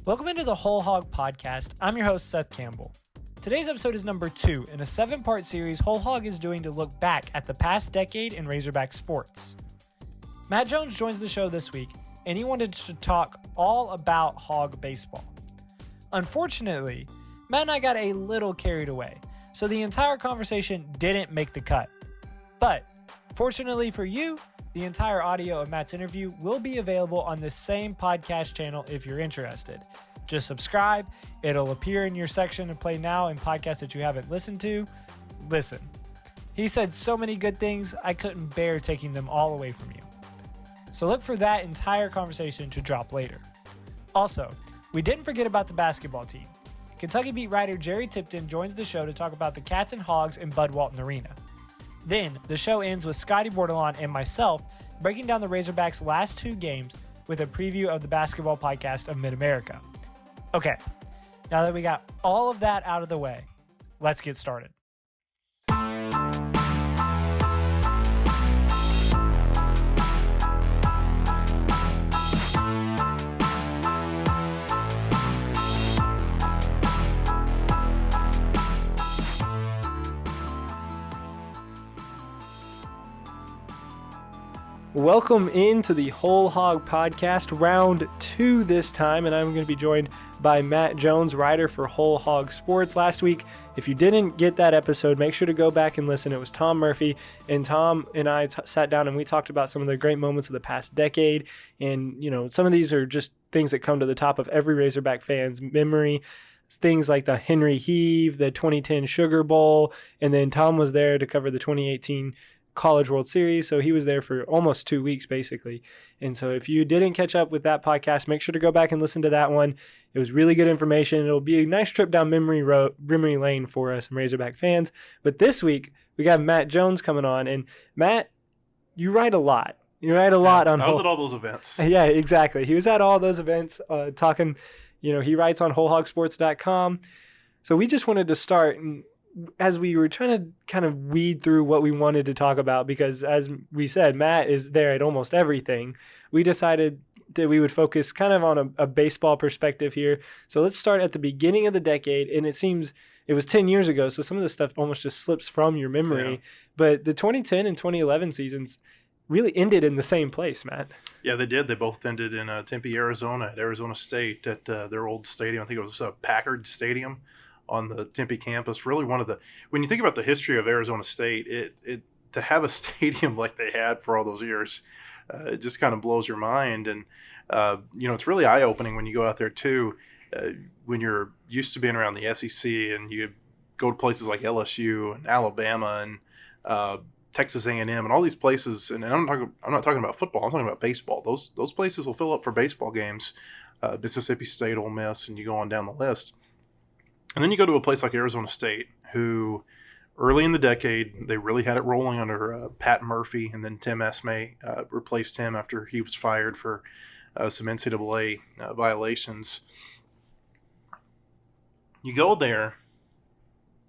Welcome into the WholeHog Podcast. I'm your host, Seth Campbell. Today's episode is number 2 in a 7-part series WholeHog is doing to look back at the past decade in Razorback sports. Matt Jones joins the show this week, and he wanted to talk all about hog baseball. Unfortunately, Matt and I got a little carried away, so the entire conversation didn't make the cut. But, fortunately for you, the entire audio of Matt's interview will be available on the same podcast channel if you're interested. Just subscribe. It'll appear in your section to play now in podcasts that you haven't listened to. Listen. He said so many good things, I couldn't bear taking them all away from you. So look for that entire conversation to drop later. Also, we didn't forget about the basketball team. Kentucky beat writer Jerry Tipton joins the show to talk about the Cats and Hogs in Bud Walton Arena. Then, the show ends with Scotty Bordelon and myself breaking down the Razorbacks' last 2 games with a preview of the basketball podcast of Mid-America. Okay, now that we got all of that out of the way, let's get started. Welcome into the WholeHog Podcast, round 2 this time, and I'm going to be joined by Matt Jones, writer for WholeHog Sports. Last week, if you didn't get that episode, make sure to go back and listen. It was Tom Murphy, and Tom and I sat down and we talked about some of the great moments of the past decade, and some of these are just things that come to the top of every Razorback fan's memory. Things like the Henry Heave, the 2010 Sugar Bowl, and then Tom was there to cover the 2018 College World Series, so he was there for almost 2 weeks basically. And so if you didn't catch up with that podcast, make sure to go back and listen to that one. It was really good information. It'll be a nice trip down memory lane for some Razorback fans. But this week we got Matt Jones coming on, and Matt, you write a lot. I was at all those events. Yeah, exactly. He was at all those events talking. He writes on WholeHogSports.com. So we just wanted to start, and as we were trying to kind of weed through what we wanted to talk about, because as we said, Matt is there at almost everything, we decided that we would focus kind of on a baseball perspective here. So let's start at the beginning of the decade, and it seems it was 10 years ago, so some of this stuff almost just slips from your memory. Yeah. But the 2010 and 2011 seasons really ended in the same place, Matt. Yeah, they did. They both ended in Tempe, Arizona, at Arizona State at their old stadium. I think it was Packard Stadium on the Tempe campus. Really when you think about the history of Arizona State, it to have a stadium like they had for all those years, it just kind of blows your mind. And, it's really eye-opening when you go out there too, when you're used to being around the SEC and you go to places like LSU and Alabama and Texas A&M and all these places. And I'm not talking about football. I'm talking about baseball. Those places will fill up for baseball games, Mississippi State, Ole Miss, and you go on down the list. And then you go to a place like Arizona State, who early in the decade, they really had it rolling under Pat Murphy, and then Tim Esme replaced him after he was fired for some NCAA violations. You go there,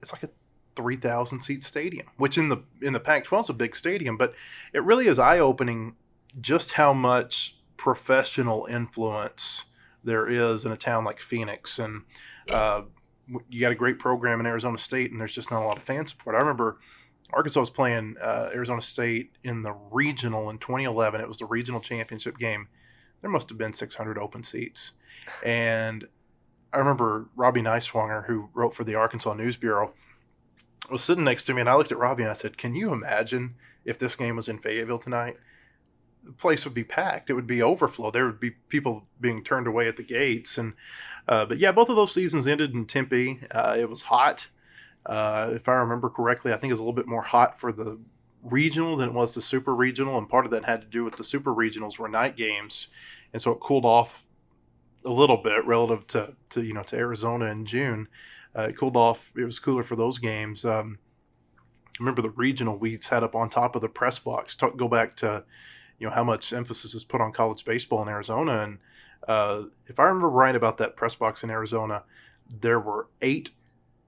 it's like a 3,000-seat stadium, which in the Pac-12 is a big stadium, but it really is eye-opening just how much professional influence there is in a town like Phoenix. And you got a great program in Arizona State, and there's just not a lot of fan support. I remember Arkansas was playing Arizona State in the regional in 2011. It was the regional championship game. There must have been 600 open seats. And I remember Robbie Niswanger, who wrote for the Arkansas News Bureau, was sitting next to me, and I looked at Robbie and I said, "Can you imagine if this game was in Fayetteville tonight? The place would be packed. It would be overflow. There would be people being turned away at the gates." And but yeah, both of those seasons ended in Tempe. It was hot. If I remember correctly, I think it was a little bit more hot for the regional than it was the super regional, and part of that had to do with the super regionals were night games, and so it cooled off a little bit relative to Arizona in June. It cooled off. It was cooler for those games. I remember the regional, we sat up on top of the press box. Go back to how much emphasis is put on college baseball in Arizona. And if I remember right about that press box in Arizona, there were 8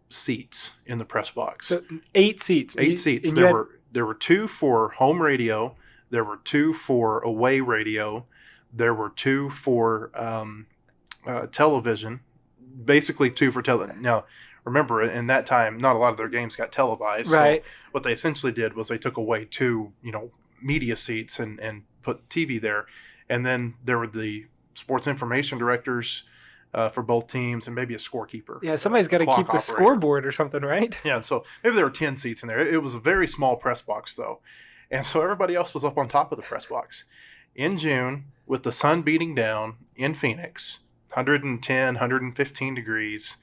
seats in the press box. So 8 seats. 8 seats. There were 2 for home radio. There were 2 for away radio. There were 2 for television, basically 2 for television. Now, remember, in that time, not a lot of their games got televised. Right. So what they essentially did was they took away 2, media seats and put TV there. And then there were the sports information directors for both teams and maybe a scorekeeper. Yeah, somebody's got to keep the scoreboard or something, right? Yeah, so maybe there were 10 seats in there. It was a very small press box, though. And so everybody else was up on top of the press box. In June, with the sun beating down in Phoenix, 110, 115 degrees,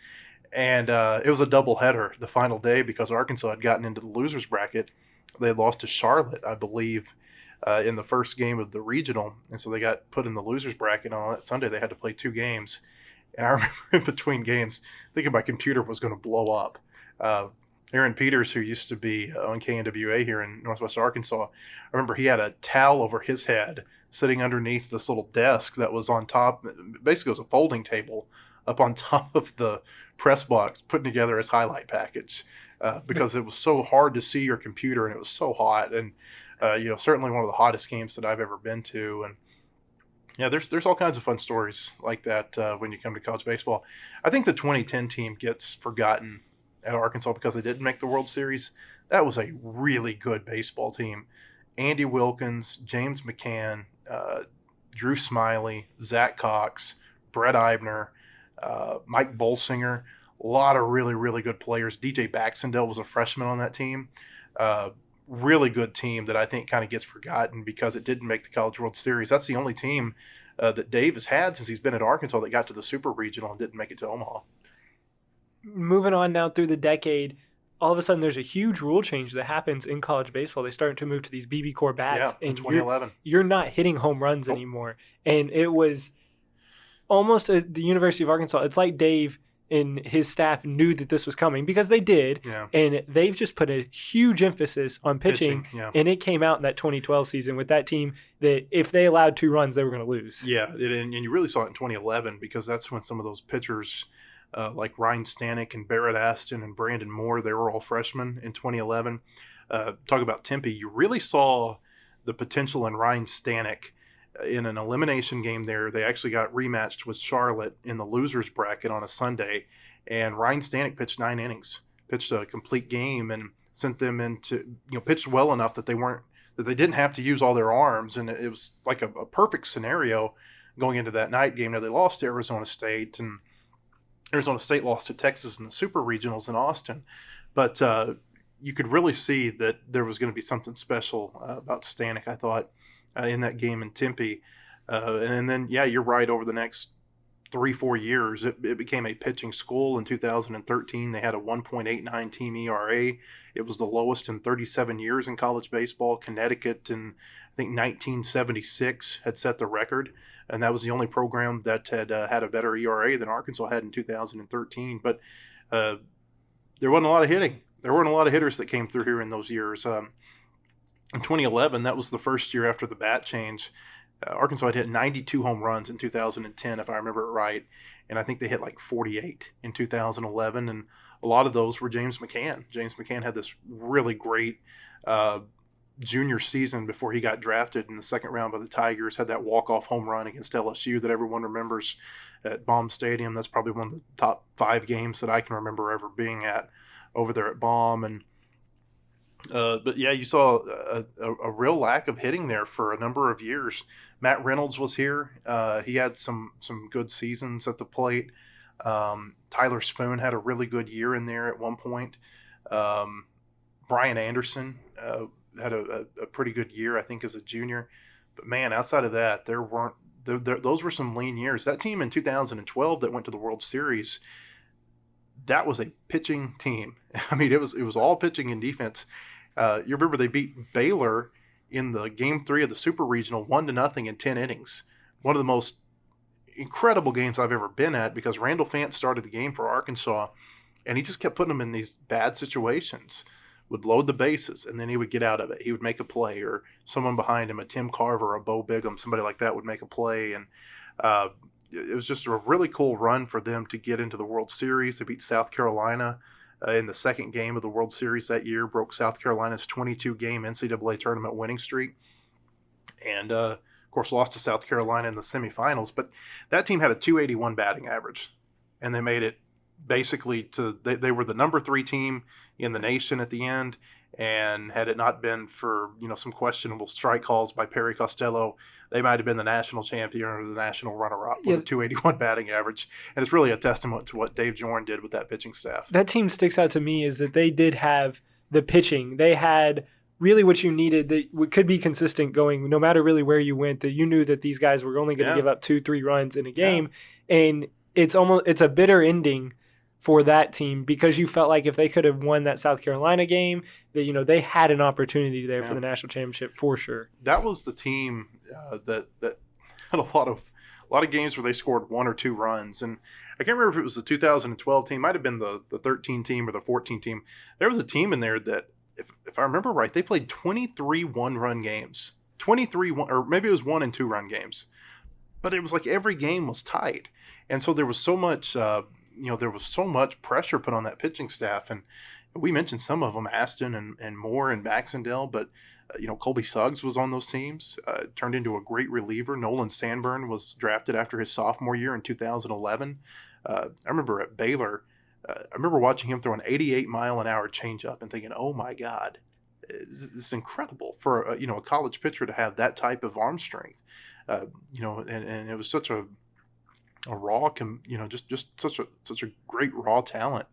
and it was a doubleheader the final day because Arkansas had gotten into the losers bracket. They had lost to Charlotte, I believe, in the first game of the regional, and so they got put in the losers bracket. On that Sunday, they had to play 2 games. And I remember in between games thinking my computer was going to blow up. Aaron Peters, who used to be on KNWA here in Northwest Arkansas, I remember he had a towel over his head sitting underneath this little desk that was on top. Basically, it was a folding table up on top of the press box, putting together his highlight package because it was so hard to see your computer and it was so hot. And, certainly one of the hottest games that I've ever been to. And, yeah, there's all kinds of fun stories like that when you come to college baseball. I think the 2010 team gets forgotten at Arkansas because they didn't make the World Series. That was a really good baseball team. Andy Wilkins, James McCann, Drew Smiley, Zach Cox, Brett Eibner, Mike Bolsinger, a lot of really, really good players. DJ Baxendale was a freshman on that team. Really good team that I think kind of gets forgotten because it didn't make the College World Series. That's the only team that Dave has had since he's been at Arkansas that got to the Super Regional and didn't make it to Omaha. Moving on now through the decade, all of a sudden there's a huge rule change that happens in college baseball. They start to move to these BB core bats. Yeah, in and 2011. You're not hitting home runs anymore. And it was almost at the University of Arkansas. It's like Dave and his staff knew that this was coming because they did. Yeah. And they've just put a huge emphasis on pitching. Yeah. And it came out in that 2012 season with that team that if they allowed 2 runs, they were going to lose. Yeah, and you really saw it in 2011 because that's when some of those pitchers like Ryan Stanek and Barrett Aston and Brandon Moore, they were all freshmen in 2011. Talk about Tempe. You really saw the potential in Ryan Stanek in an elimination game there. They actually got rematched with Charlotte in the losers bracket on a Sunday, and Ryan Stanek pitched 9 innings, pitched a complete game, and sent them into, pitched well enough that they didn't have to use all their arms, and it was like a perfect scenario going into that night game. Now they lost to Arizona State, and Arizona State lost to Texas in the Super Regionals in Austin, but you could really see that there was going to be something special about Stanek, I thought, in that game in Tempe. And then, yeah, you're right, over the next 3-4 years, it became a pitching school. In 2013, they had a 1.89 team ERA. It was the lowest in 37 years in college baseball. Connecticut in, I think, 1976 had set the record, and that was the only program that had had a better ERA than Arkansas had in 2013. But there wasn't a lot of hitting. There weren't a lot of hitters that came through here in those years. In 2011, that was the first year after the bat change. Arkansas had hit 92 home runs in 2010, if I remember it right, and I think they hit like 48 in 2011, and a lot of those were James McCann. James McCann had this really great junior season before he got drafted in the second round by the Tigers, had that walk-off home run against LSU that everyone remembers at Baum Stadium. That's probably one of the top 5 games that I can remember ever being at over there at Baum. And but yeah, you saw a real lack of hitting there for a number of years. Matt Reynolds was here. He had some good seasons at the plate. Tyler Spoon had a really good year in there at one point. Brian Anderson had a pretty good year, I think, as a junior. But man, outside of that, those were some lean years. That team in 2012 that went to the World Series, that was a pitching team. I mean, it was all pitching and defense. You remember they beat Baylor in the Game 3 of the Super Regional 1-0 in 10 innings. One of the most incredible games I've ever been at because Randall Fant started the game for Arkansas, and he just kept putting them in these bad situations. Would load the bases, and then he would get out of it. He would make a play, or someone behind him, a Tim Carver, a Bo Bigham, somebody like that would make a play. And it was just a really cool run for them to get into the World Series. They beat South Carolina in the second game of the World Series that year, broke South Carolina's 22-game NCAA tournament winning streak. And, of course, lost to South Carolina in the semifinals, but that team had a 281 batting average, and they made it basically they were the number 3 team in the nation at the end. And had it not been for, some questionable strike calls by Perry Costello, they might have been the national champion or the national runner-up with a 281 batting average. And it's really a testament to what Dave Jorn did with that pitching staff. That team sticks out to me is that they did have the pitching. They had really what you needed that could be consistent going no matter really where you went, that you knew that these guys were only going to give up 2-3 runs in a game. Yeah. And it's a bitter ending for that team because you felt like if they could have won that South Carolina game, that they had an opportunity there for the national championship for sure. That was the team that had a lot of games where they scored 1 or 2 runs, and I can't remember if it was the 2012 team, might have been the 13 team or the 14 team. There was a team in there that, if I remember right, they played 23 1-run games, 23 or maybe it was 1 and 2 run games, but it was like every game was tight, and so there was so much. There was so much pressure put on that pitching staff, and we mentioned some of them, Aston and Moore and Baxendale, but Colby Suggs was on those teams, turned into a great reliever. Nolan Sanborn was drafted after his sophomore year in 2011. I remember at Baylor, I remember watching him throw an 88-mile-an-hour changeup and thinking, oh my God, it's incredible for a college pitcher to have that type of arm strength. And it was such a raw, just such a great raw talent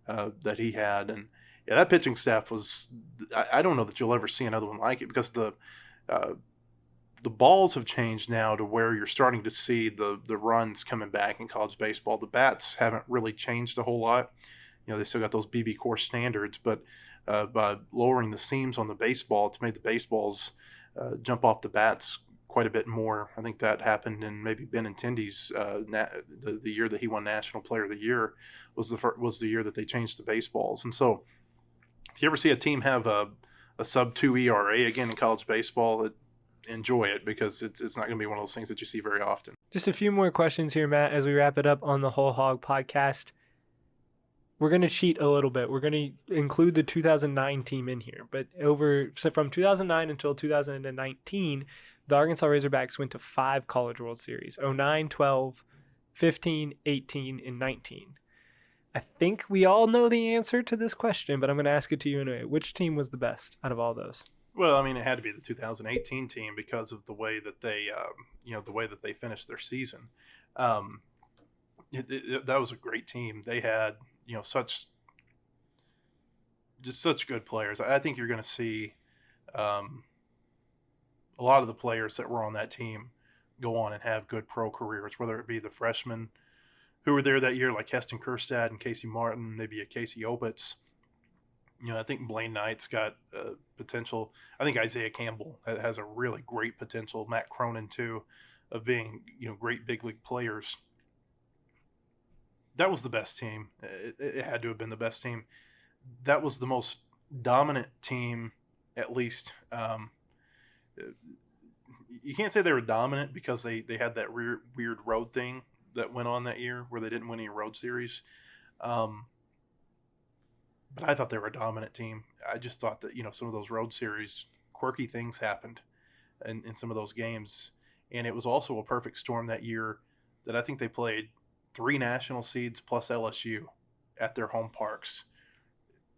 that he had. And that pitching staff was, I don't know that you'll ever see another one like it, because the balls have changed now to where you're starting to see the runs coming back in college baseball. The bats haven't really changed a whole lot. They still got those BB core standards, but by lowering the seams on the baseball, it's made the baseballs jump off the bats quite a bit more. I think that happened in maybe Benintendi's the year that he won National Player of the Year was the year that they changed the baseballs. And so if you ever see a team have a sub-2 ERA again in college baseball, enjoy it, because it's not going to be one of those things that you see very often. Just a few more questions here, Matt, as we wrap it up on the WholeHog Podcast. We're going to cheat a little bit. We're going to include the 2009 team in here, but from 2009 until 2019, the Arkansas Razorbacks went to 5 College World Series, 09, 12, 15, 18, and 19. I think we all know the answer to this question, but I'm going to ask it to you anyway. Which team was the best out of all those? Well, I mean, it had to be the 2018 team because of the way that they, finished their season. That was a great team. They had, such good players. I think you're going to see a lot of the players that were on that team go on and have good pro careers, whether it be the freshmen who were there that year, like Heston Kjerstad and Casey Martin, maybe a Casey Opitz. I think Blaine Knight's got potential. I think Isaiah Campbell has a really great potential. Matt Cronin, too, of being, great big league players. That was the best team. It had to have been the best team. That was the most dominant team, at least. You can't say they were dominant because they had that weird road thing that went on that year where they didn't win any road series. But I thought they were a dominant team. I just thought that, some of those road series, quirky things happened in some of those games. And it was also a perfect storm that year that I think they played 3 national seeds plus LSU at their home parks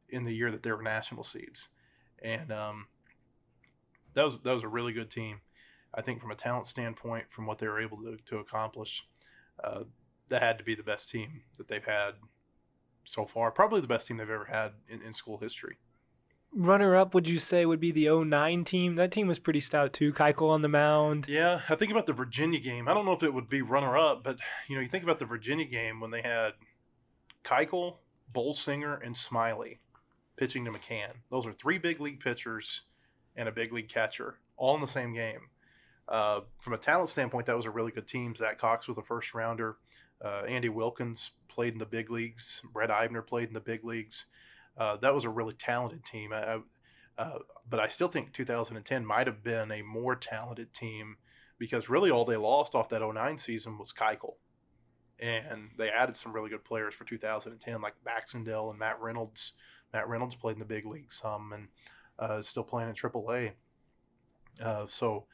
in the year that they were national seeds. And that was a really good team. I think from a talent standpoint, from what they were able to accomplish, that had to be the best team that they've had so far. Probably the best team they've ever had in school history. Runner-up, would you say, would be the 09 team? That team was pretty stout, too. Keuchel on the mound. Yeah, I think about the Virginia game. I don't know if it would be runner-up, but, you think about the Virginia game when they had Keuchel, Bolsinger, and Smiley pitching to McCann. Those are 3 big league pitchers and a big league catcher, all in the same game. From a talent standpoint, that was a really good team. Zach Cox was a first-rounder. Andy Wilkins played in the big leagues. Brett Eibner played in the big leagues. That was a really talented team. But I still think 2010 might have been a more talented team because really all they lost off that 09 season was Keuchel. And they added some really good players for 2010, like Baxendale and Matt Reynolds. Matt Reynolds played in the big league some and is still playing in AAA. So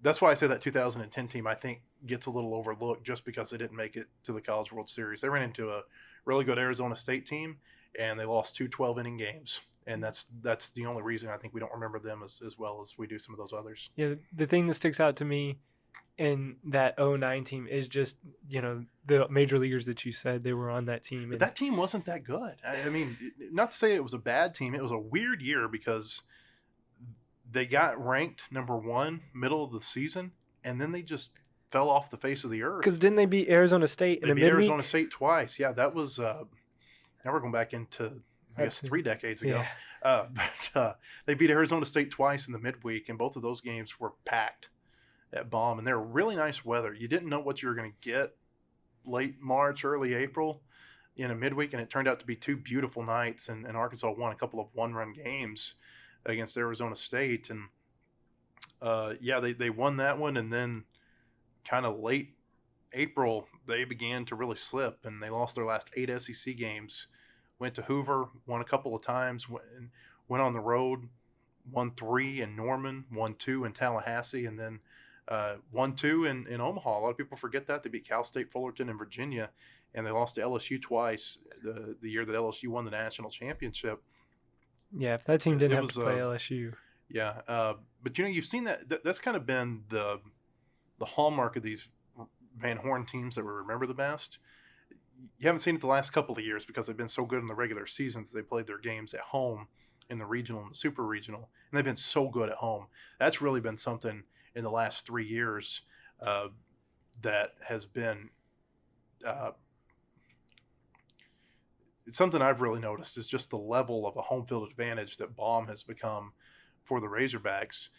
That's why I say that 2010 team, I think, gets a little overlooked just because they didn't make it to the College World Series. They ran into a really good Arizona State team, and they lost two 12-inning games. And that's the only reason I think we don't remember them as well as we do some of those others. Yeah, the thing that sticks out to me in that 09 team is just, the major leaguers that you said they were on that team. But that team wasn't that good. I mean, not to say it was a bad team. It was a weird year because they got ranked number 1 middle of the season, and then they just fell off the face of the earth. Because didn't they beat Arizona State in the midweek? They beat Arizona State twice. Yeah, that was now we're going back into, I guess, 3 decades ago. Yeah. But they beat Arizona State twice in the midweek, and both of those games were packed at Baum, and they were really nice weather. You didn't know what you were going to get late March, early April in a midweek, and it turned out to be 2 beautiful nights, and Arkansas won a couple of one-run games against Arizona State, and they won that one, and then kind of late April they began to really slip, and they lost their last 8 SEC games. Went to Hoover, won a couple of times, went on the road, won 3 in Norman, won 2 in Tallahassee, and then won 2 in Omaha. A lot of people forget that. They beat Cal State Fullerton and Virginia, and they lost to LSU twice the year that LSU won the national championship. Yeah, if that team didn't have to play LSU. Yeah, but you've seen that's kind of been the hallmark of these Van Horn teams that we remember the best. You haven't seen it the last couple of years because they've been so good in the regular seasons. They played their games at home in the regional and the super regional, and they've been so good at home. That's really been something in the last 3 years that has been it's something I've really noticed is just the level of a home field advantage that Baum has become for the Razorbacks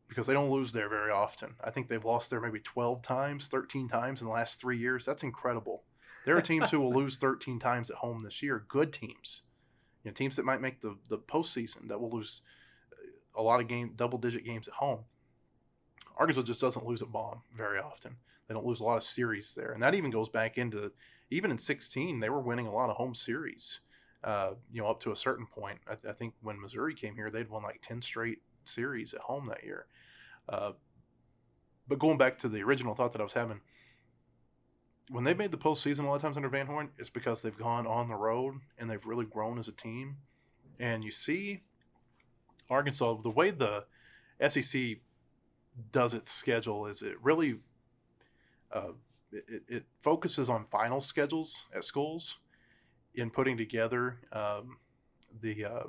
because they don't lose there very often. I think they've lost there maybe 12 times, 13 times in the last 3 years. That's incredible. There are teams who will lose 13 times at home this year, good teams. Teams that might make the postseason that will lose a lot of double-digit games at home. Arkansas just doesn't lose at Baum very often. They don't lose a lot of series there. And that even goes back into, even in 16, they were winning a lot of home series, up to a certain point. I think when Missouri came here, they'd won like 10 straight series at home that year. But going back to the original thought that I was having, when they made the postseason a lot of times under Van Horn, it's because they've gone on the road and they've really grown as a team. And you see Arkansas, the way the SEC does its schedule is it really it focuses on final schedules at schools in putting together the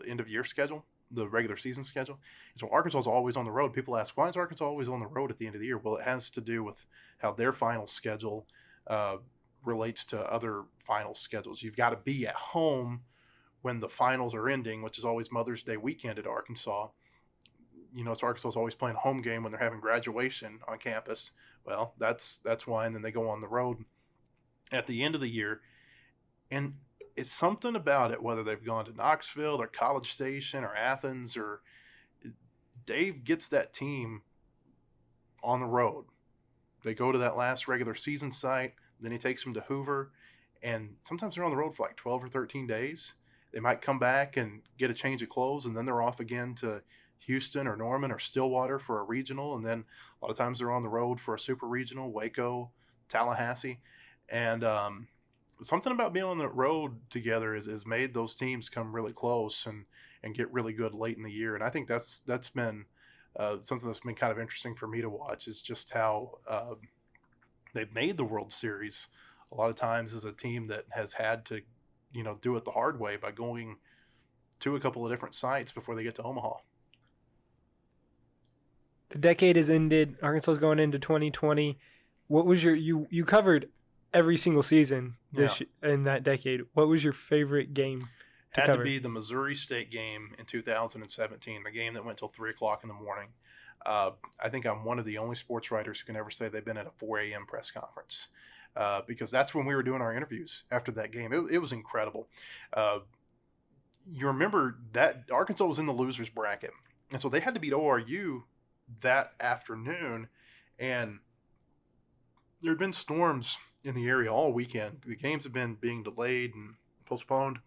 end of year schedule, the regular season schedule. And so Arkansas is always on the road. People ask, why is Arkansas always on the road at the end of the year? Well, it has to do with how their final schedule relates to other final schedules. You've got to be at home when the finals are ending, which is always Mother's Day weekend at Arkansas. So Arkansas is always playing a home game when they're having graduation on campus. Well, that's why. And then they go on the road at the end of the year. And it's something about it, whether they've gone to Knoxville or College Station or Athens, or Dave gets that team on the road. They go to that last regular season site. Then he takes them to Hoover. And sometimes they're on the road for like 12 or 13 days. They might come back and get a change of clothes, and then they're off again to Houston or Norman or Stillwater for a regional, and then a lot of times they're on the road for a super regional, Waco, Tallahassee. And something about being on the road together has made those teams come really close and get really good late in the year. And I think that's been something that's been kind of interesting for me to watch, is just how they've made the World Series a lot of times as a team that has had to do it the hard way by going to a couple of different sites before they get to Omaha. The decade has ended. Arkansas is going into 2020. What was you covered every single season in that decade? What was your favorite game to cover? Had to be the Missouri State game in 2017, the game that went till 3 o'clock in the morning. I think I'm one of the only sports writers who can ever say they've been at a 4 a.m. press conference. Because that's when we were doing our interviews after that game. It was incredible. You remember that Arkansas was in the losers bracket, and so they had to beat ORU that afternoon, and there had been storms in the area all weekend. The games have been being delayed and postponed.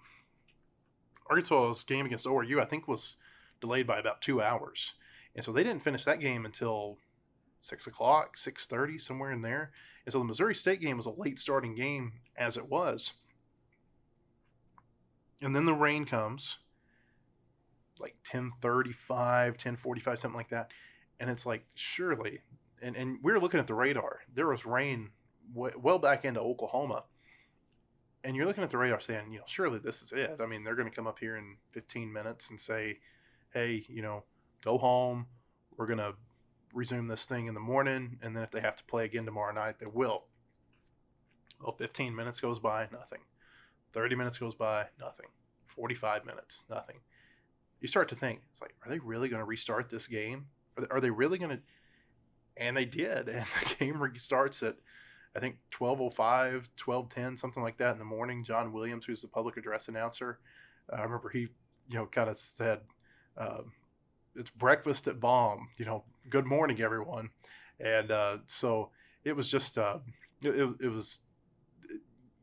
Arkansas's game against ORU, I think, was delayed by about 2 hours. And so they didn't finish that game until 6 o'clock, 6:30, somewhere in there. And so the Missouri State game was a late starting game as it was. And then the rain comes, like 10:35, 10:45, something like that. And it's like, surely, and we were looking at the radar. There was rain well back into Oklahoma. And you're looking at the radar saying, surely this is it. I mean, they're going to come up here in 15 minutes and say, hey, go home. We're going to resume this thing in the morning. And then if they have to play again tomorrow night, they will. Well, 15 minutes goes by, nothing. 30 minutes goes by, nothing. 45 minutes, nothing. You start to think, it's like, are they really going to restart this game? Are they really going to? And they did. And the game restarts at, I think, 12:05, 12:10, something like that in the morning. John Williams, who's the public address announcer, I remember he, kind of said, it's breakfast at Baum, good morning, everyone. And so it was just, it was,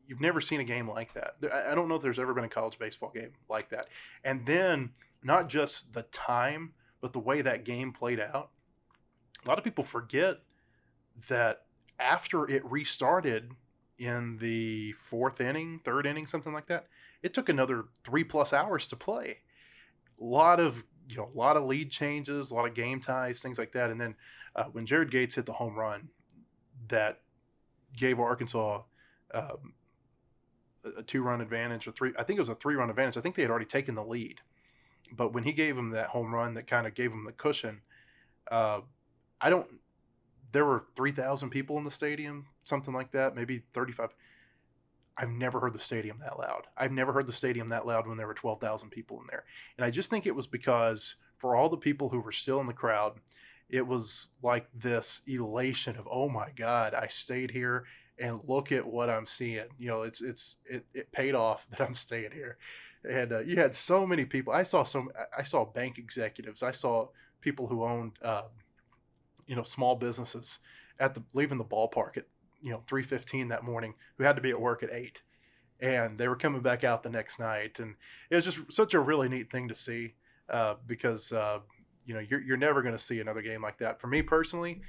you've never seen a game like that. I don't know if there's ever been a college baseball game like that. And then not just the time, but the way that game played out. A lot of people forget that after it restarted in the third inning, something like that, it took another 3+ hours to play. A lot of lead changes, a lot of game ties, things like that. And then when Jared Gates hit the home run that gave Arkansas a 2-run advantage, I think it was a 3-run advantage. I think they had already taken the lead. But when he gave him that home run that kind of gave him the cushion, there were 3,000 people in the stadium, something like that, maybe 35. I've never heard the stadium that loud. I've never heard the stadium that loud when there were 12,000 people in there. And I just think it was because for all the people who were still in the crowd, it was like this elation of, oh my God, I stayed here and look at what I'm seeing. It paid off that I'm staying here. And you had so many people. I saw bank executives. I saw people who owned, small businesses leaving the ballpark at 3:15 that morning, who had to be at work at 8, and they were coming back out the next night. And it was just such a really neat thing to see, because you're never going to see another game like that. For me personally,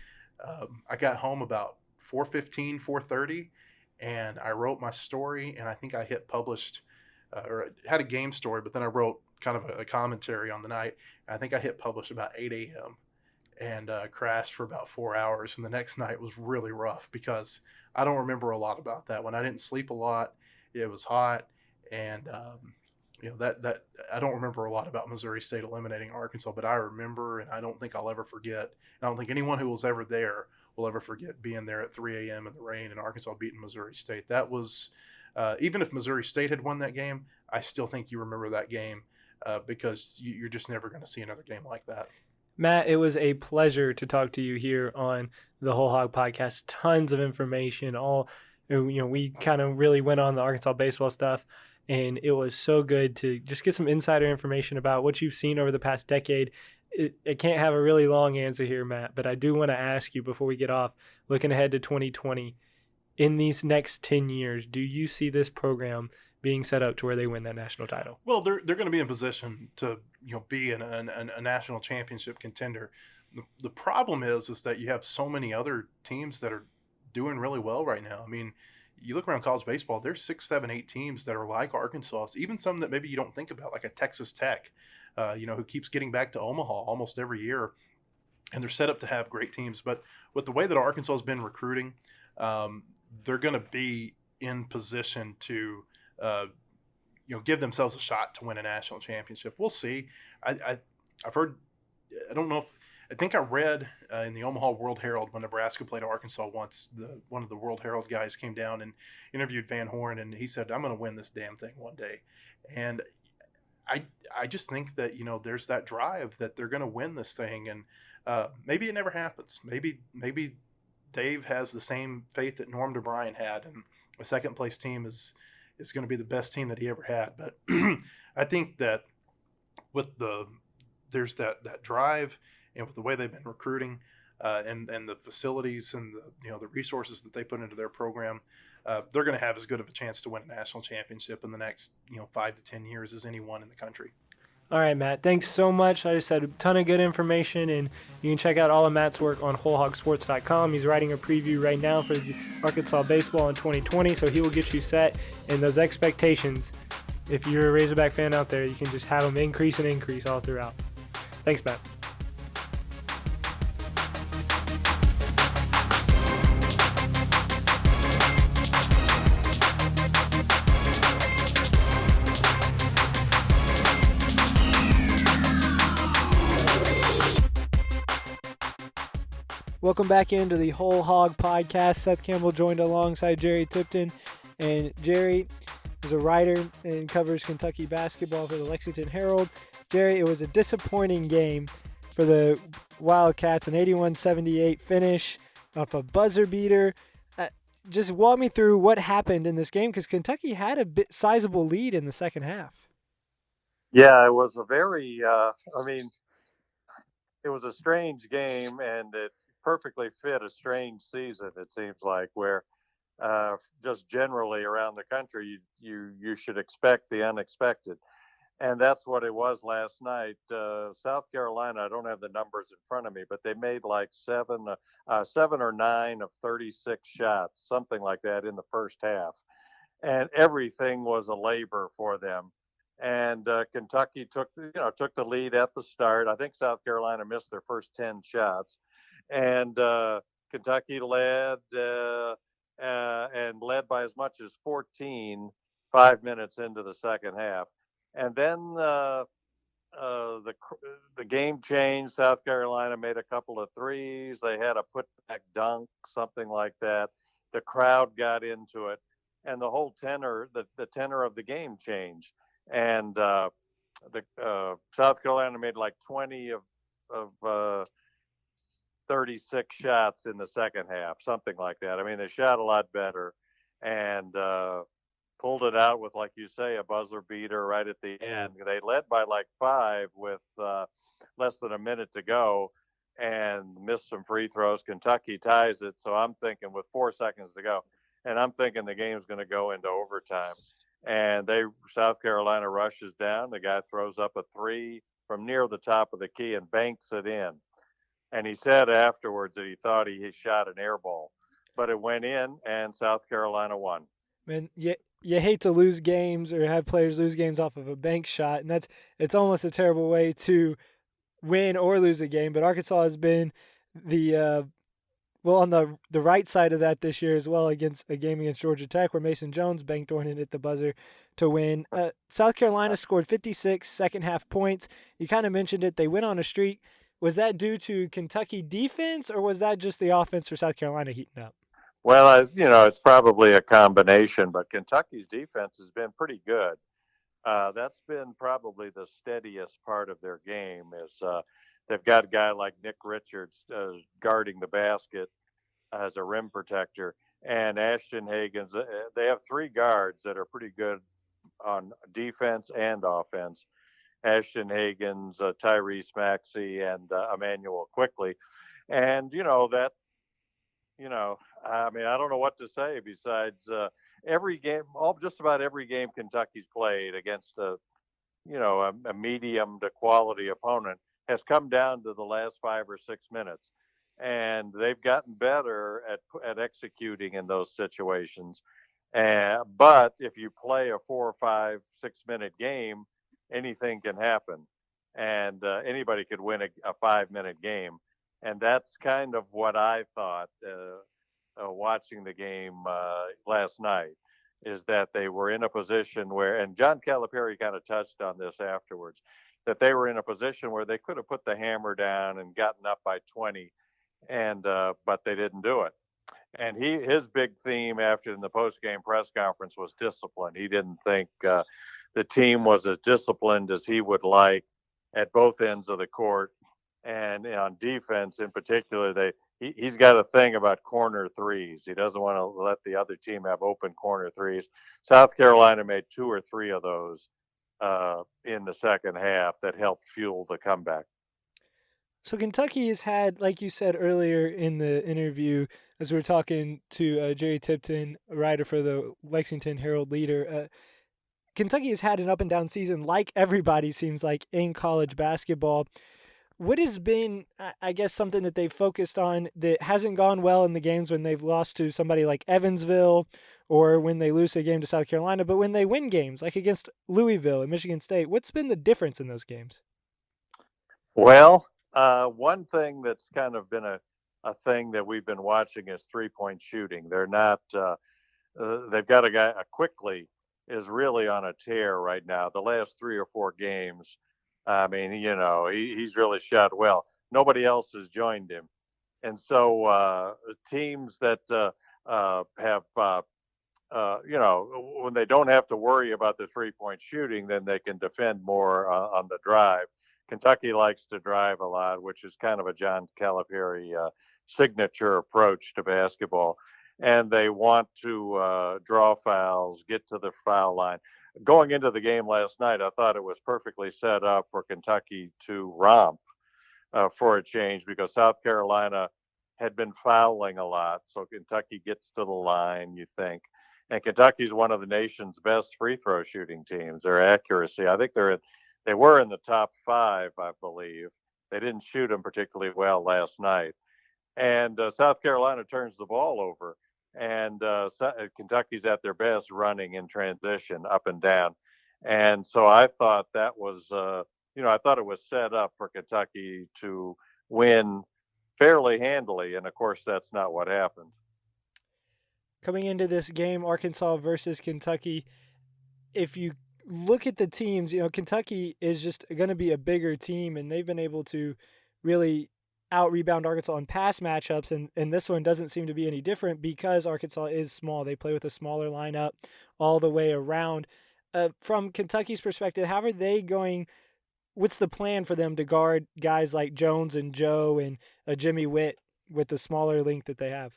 I got home about 4:15, 4:30, and I wrote my story, and I think I hit published, or had a game story, but then I wrote kind of a commentary on the night. I think I hit publish about 8 a.m. and crashed for about 4 hours. And the next night was really rough because I don't remember a lot about that one. I didn't sleep a lot. It was hot. And, that I don't remember a lot about Missouri State eliminating Arkansas, but I remember, and I don't think I'll ever forget. I don't think anyone who was ever there will ever forget being there at 3 a.m. in the rain and Arkansas beating Missouri State. That was, even if Missouri State had won that game, I still think you remember that game, because you're just never going to see another game like that. Matt, it was a pleasure to talk to you here on the WholeHog Podcast. Tons of information. We kind of really went on the Arkansas baseball stuff, and it was so good to just get some insider information about what you've seen over the past decade. I can't have a really long answer here, Matt, but I do want to ask you before we get off, looking ahead to 2020, in these next 10 years, do you see this program being set up to where they win that national title? Well, they're going to be in position to be in a national championship contender. The problem is that you have so many other teams that are doing really well right now. I mean, you look around college baseball, there's 6, 7, 8 teams that are like Arkansas, even some that maybe you don't think about, like a Texas Tech, who keeps getting back to Omaha almost every year. And they're set up to have great teams. But with the way that Arkansas has been recruiting, they're going to be in position to give themselves a shot to win a national championship. We'll see. I've heard, I don't know if, I think I read in the Omaha World Herald when Nebraska played Arkansas once, one of the World Herald guys came down and interviewed Van Horn, and he said, I'm going to win this damn thing one day. And I just think that, there's that drive that they're going to win this thing. And maybe it never happens. Maybe Dave has the same faith that Norm DeBryan had, and a second place team is going to be the best team that he ever had. But I think that there's that drive, and with the way they've been recruiting, and the facilities and the resources that they put into their program, they're going to have as good of a chance to win a national championship in the next 5 to 10 years as anyone in the country. All right, Matt. Thanks so much. I just had a ton of good information, and you can check out all of Matt's work on WholeHogSports.com. He's writing a preview right now for the Arkansas baseball in 2020, so he will get you set. And those expectations, if you're a Razorback fan out there, you can just have them increase and increase all throughout. Thanks, Matt. Welcome back into the Whole Hog Podcast. Seth Campbell joined alongside Jerry Tipton. And Jerry is a writer and covers Kentucky basketball for the Lexington Herald. Jerry, it was a disappointing game for the Wildcats, an 81-78 finish off a buzzer beater. Just walk me through what happened in this game, because Kentucky had a bit sizable lead in the second half. Yeah, it was a very, it was a strange game, and it perfectly fit a strange season, it seems like, where just generally around the country, you should expect the unexpected. And that's what it was last night. South Carolina, I don't have the numbers in front of me, but they made like seven or nine of 36 shots, something like that in the first half. And everything was a labor for them. And Kentucky took the lead at the start. I think South Carolina missed their first 10 shots, and Kentucky led and led by as much as 14 5 minutes into the second half. And then the game changed. South Carolina made a couple of threes. They had a putback dunk, something like that. The crowd got into it, and the whole tenor, the tenor of the game changed. And South Carolina made like 20 of 36 shots in the second half, something like that. I mean, they shot a lot better, and pulled it out with, like you say, a buzzer beater right at the end. They led by like 5 with less than a minute to go and missed some free throws. Kentucky ties it. So I'm thinking with 4 seconds to go, and I'm thinking the game's going to go into overtime. And South Carolina rushes down. The guy throws up a 3 from near the top of the key and banks it in. And he said afterwards that he thought he shot an air ball, but it went in, and South Carolina won. Man, you hate to lose games or have players lose games off of a bank shot, and it's almost a terrible way to win or lose a game. But Arkansas has been on the right side of that this year as well, against a game against Georgia Tech where Mason Jones banked one and hit the buzzer to win. South Carolina scored 56 second half points. You kind of mentioned it. They went on a streak. Was that due to Kentucky defense, or was that just the offense for South Carolina heating up? Well, it's probably a combination, but Kentucky's defense has been pretty good. That's been probably the steadiest part of their game. Is they've got a guy like Nick Richards guarding the basket as a rim protector, and Ashton Hagans. They have 3 guards that are pretty good on defense and offense. Ashton Hagans, Tyrese Maxey, and Emmanuel Quickly. And I mean, I don't know what to say besides every game, just about every game Kentucky's played against a medium to quality opponent has come down to the last 5 or 6 minutes, and they've gotten better at executing in those situations. But if you play a 4 or 5, 6 minute game, anything can happen, and anybody could win a 5-minute game. And that's kind of what I thought watching the game last night, is that they were in a position where, and John Calipari kind of touched on this afterwards, that they were in a position where they could have put the hammer down and gotten up by 20, and but they didn't do it. And his big theme after in the post-game press conference was discipline. He didn't think the team was as disciplined as he would like at both ends of the court. And on defense in particular, he's got a thing about corner threes. He doesn't want to let the other team have open corner threes. South Carolina made 2 or 3 of those in the second half that helped fuel the comeback. So Kentucky has had, like you said earlier in the interview, as we were talking to Jerry Tipton, a writer for the Lexington Herald Leader, Kentucky has had an up and down season like everybody seems like in college basketball. What has been, I guess, something that they've focused on that hasn't gone well in the games when they've lost to somebody like Evansville or when they lose a game to South Carolina, but when they win games like against Louisville and Michigan State, what's been the difference in those games? Well, one thing that's kind of been a thing that we've been watching is 3-point shooting. They're not, they've got a guy, Quickly is really on a tear right now. The last 3 or 4 games, I mean, he's really shot well. Nobody else has joined him. And so teams that have, when they don't have to worry about the 3-point shooting, then they can defend more on the drive. Kentucky likes to drive a lot, which is kind of a John Calipari signature approach to basketball. And they want to draw fouls, get to the foul line. Going into the game last night, I thought it was perfectly set up for Kentucky to romp for a change because South Carolina had been fouling a lot. So Kentucky gets to the line, you think. And Kentucky's one of the nation's best free throw shooting teams. Their accuracy, I think they were in the top 5, I believe. They didn't shoot them particularly well last night. And South Carolina turns the ball over. And Kentucky's at their best running in transition up and down. And so I thought that was, I thought it was set up for Kentucky to win fairly handily. And of course, that's not what happened. Coming into this game, Arkansas versus Kentucky, if you look at the teams, Kentucky is just going to be a bigger team, and they've been able to really out-rebound Arkansas in past matchups, and this one doesn't seem to be any different because Arkansas is small. They play with a smaller lineup all the way around. From Kentucky's perspective, how are they going – what's the plan for them to guard guys like Jones and Joe and Jimmy Witt with the smaller length that they have?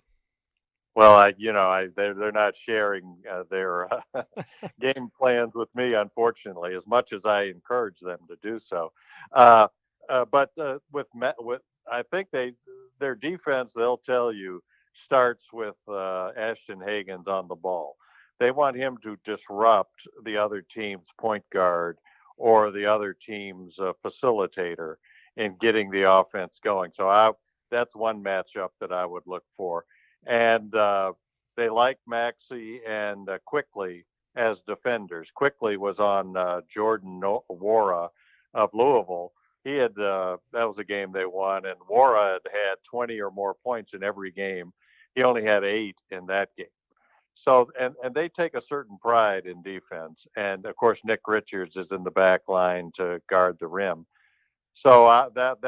Well, they're not sharing their game plans with me, unfortunately, as much as I encourage them to do so. But I think their defense, they'll tell you, starts with Ashton Hagans on the ball. They want him to disrupt the other team's point guard or the other team's facilitator in getting the offense going. So that's one matchup that I would look for. And they like Maxey and Quickly as defenders. Quickly was on Jordan Wara of Louisville. He had that was a game they won, and Wara had 20 or more points in every game. He only had 8 in that game. So and they take a certain pride in defense. And of course, Nick Richards is in the back line to guard the rim. So that's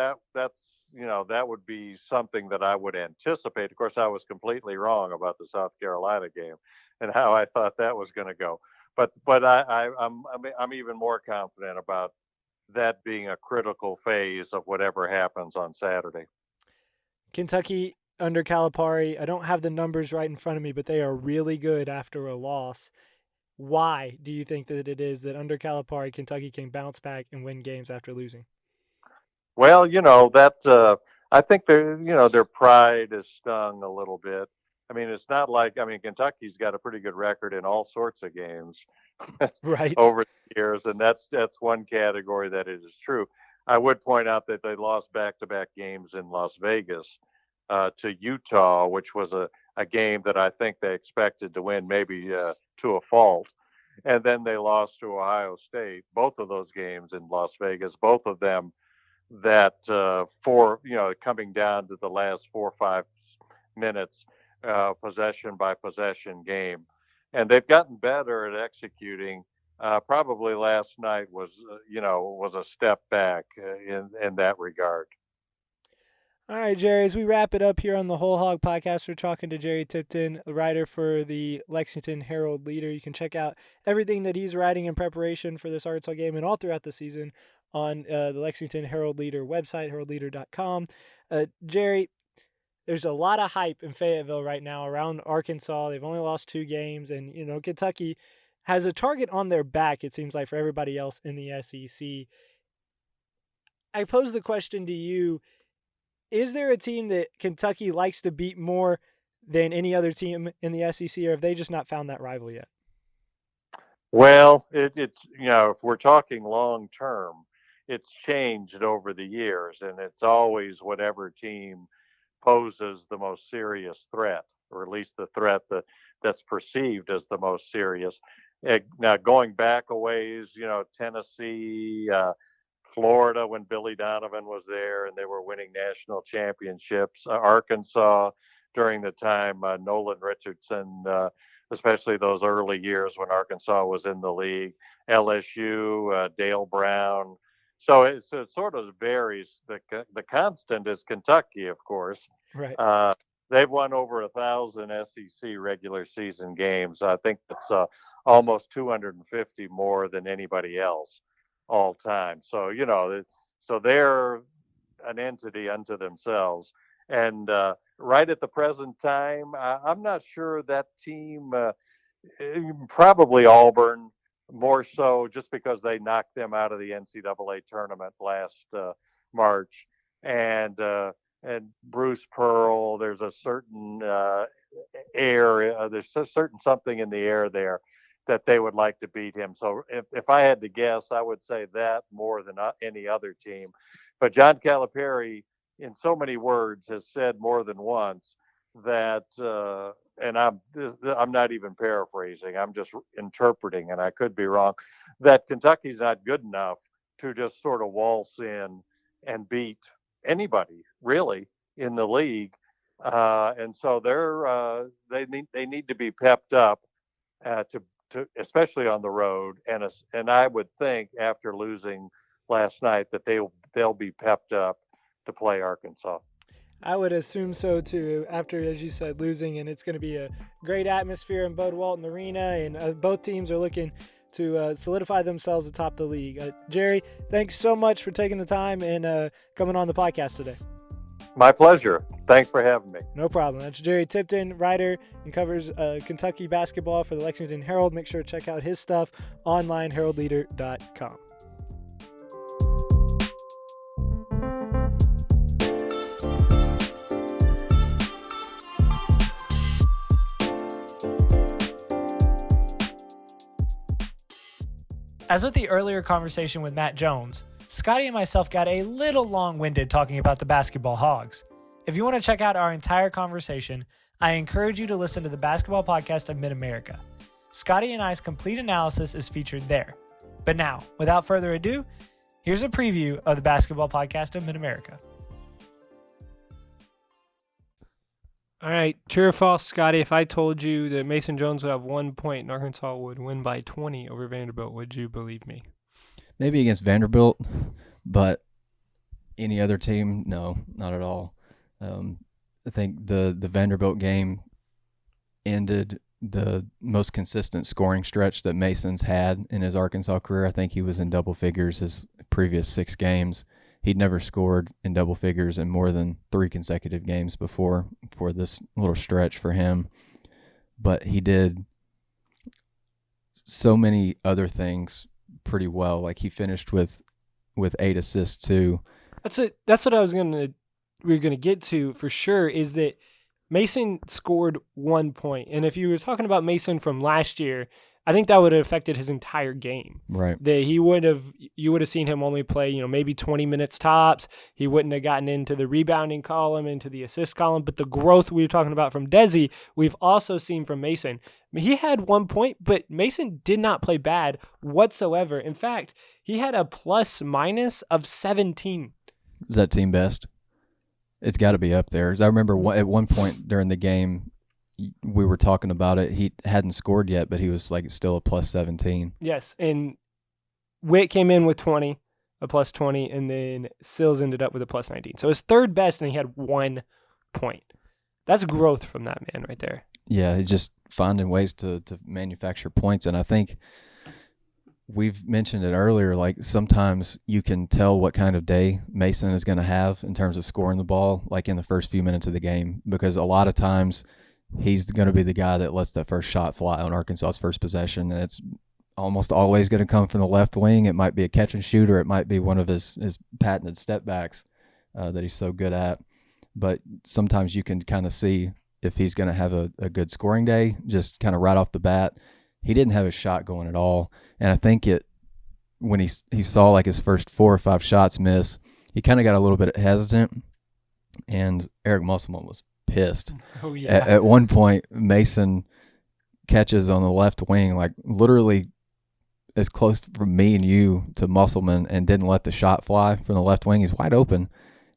that would be something that I would anticipate. Of course, I was completely wrong about the South Carolina game and how I thought that was going to go. But I'm even more confident about that being a critical phase of whatever happens on Saturday. Kentucky under Calipari, I don't have the numbers right in front of me, but they are really good after a loss. Why do you think that it is that under Calipari, Kentucky can bounce back and win games after losing? Well, I think their pride is stung a little bit. I mean, it's not like, Kentucky's got a pretty good record in all sorts of games right over the years, and that's one category that it is true. I would point out that they lost back-to-back games in Las Vegas to Utah, which was a game that I think they expected to win, maybe to a fault. And then they lost to Ohio State, both of those games in Las Vegas, both of them that coming down to the last 4 or 5 minutes, possession by possession game. And they've gotten better at executing. Probably last night was a step back in that regard. All right, Jerry, as we wrap it up here on the WholeHog Podcast, we're talking to Jerry Tipton, a writer for the Lexington Herald-Leader. You can check out everything that he's writing in preparation for this Arkansas game and all throughout the season on the Lexington Herald-Leader website, heraldleader.com. Jerry, there's a lot of hype in Fayetteville right now around Arkansas. They've only lost 2 games, and, Kentucky has a target on their back, it seems like, for everybody else in the SEC. I pose the question to you, is there a team that Kentucky likes to beat more than any other team in the SEC, or have they just not found that rival yet? Well, it's if we're talking long term, it's changed over the years, and it's always whatever team poses the most serious threat, or at least the threat that's perceived as the most serious. Now, going back a ways, Tennessee, Florida when Billy Donovan was there and they were winning national championships, Arkansas during the time Nolan Richardson, especially those early years when Arkansas was in the league, LSU, Dale Brown. So it sort of varies. The constant is Kentucky, of course. Right. They've won over 1,000 SEC regular season games. I think that's almost 250 more than anybody else all time. So so they're an entity unto themselves. And right at the present time, I'm not sure that team. Probably Auburn, more so just because they knocked them out of the NCAA tournament last March, and Bruce Pearl. There's a certain air. There's a certain something in the air there that they would like to beat him. So if I had to guess, I would say that more than any other team. But John Calipari, in so many words, has said more than once that, and I'm not even paraphrasing, I'm just interpreting, and I could be wrong, that Kentucky's not good enough to just sort of waltz in and beat anybody really in the league, and so they need to be pepped up to especially on the road, and I would think after losing last night that they'll be pepped up to play Arkansas. I would assume so too, after, as you said, losing, and it's going to be a great atmosphere in Bud Walton Arena, and both teams are looking to solidify themselves atop the league. Jerry, thanks so much for taking the time and coming on the podcast today. My pleasure. Thanks for having me. No problem. That's Jerry Tipton, writer and covers Kentucky basketball for the Lexington Herald. Make sure to check out his stuff online, heraldleader.com. As with the earlier conversation with Matt Jones, Scotty and myself got a little long-winded talking about the basketball Hogs. If you want to check out our entire conversation, I encourage you to listen to the Basketball Podcast of Mid-America. Scotty and I's complete analysis is featured there. But now, without further ado, here's a preview of the Basketball Podcast of Mid-America. All right, true or false, Scotty, if I told you that Mason Jones would have 1 point and Arkansas would win by 20 over Vanderbilt, would you believe me? Maybe against Vanderbilt, but any other team, no, not at all. I think the Vanderbilt game ended the most consistent scoring stretch that Mason's had in his Arkansas career. I think he was in double figures his previous 6 games. He'd never scored in double figures in more than 3 consecutive games before for this little stretch for him. But he did so many other things pretty well. Like he finished with 8 assists too. That's what we were gonna get to for sure, is that Mason scored 1 point. And if you were talking about Mason from last year, I think that would have affected his entire game. Right. That you would have seen him only play, maybe 20 minutes tops. He wouldn't have gotten into the rebounding column, into the assist column. But the growth we were talking about from Desi, we've also seen from Mason. He had 1 point, but Mason did not play bad whatsoever. In fact, he had a plus-minus of 17. Is that team best? It's got to be up there. As I remember at one point during the game, we were talking about it. He hadn't scored yet, but he was still a plus 17. Yes, and Witt came in with 20, a plus 20, and then Sills ended up with a plus 19. So his third best, and he had 1 point. That's growth from that man right there. Yeah, he's just finding ways to manufacture points, and I think we've mentioned it earlier, sometimes you can tell what kind of day Mason is going to have in terms of scoring the ball, in the first few minutes of the game, because a lot of times he's going to be the guy that lets that first shot fly on Arkansas's first possession, and it's almost always going to come from the left wing. It might be a catch and shoot, or it might be one of his patented step backs that he's so good at. But sometimes you can kind of see if he's going to have a good scoring day, just kind of right off the bat. he didn't have a shot going at all. And I think when he saw like his first 4 or 5 shots miss, he kind of got a little bit hesitant, and Eric Musselman was pissed. Oh, yeah. At one point, Mason catches on the left wing, like literally as close from me and you to Musselman, and didn't let the shot fly from the left wing. He's wide open,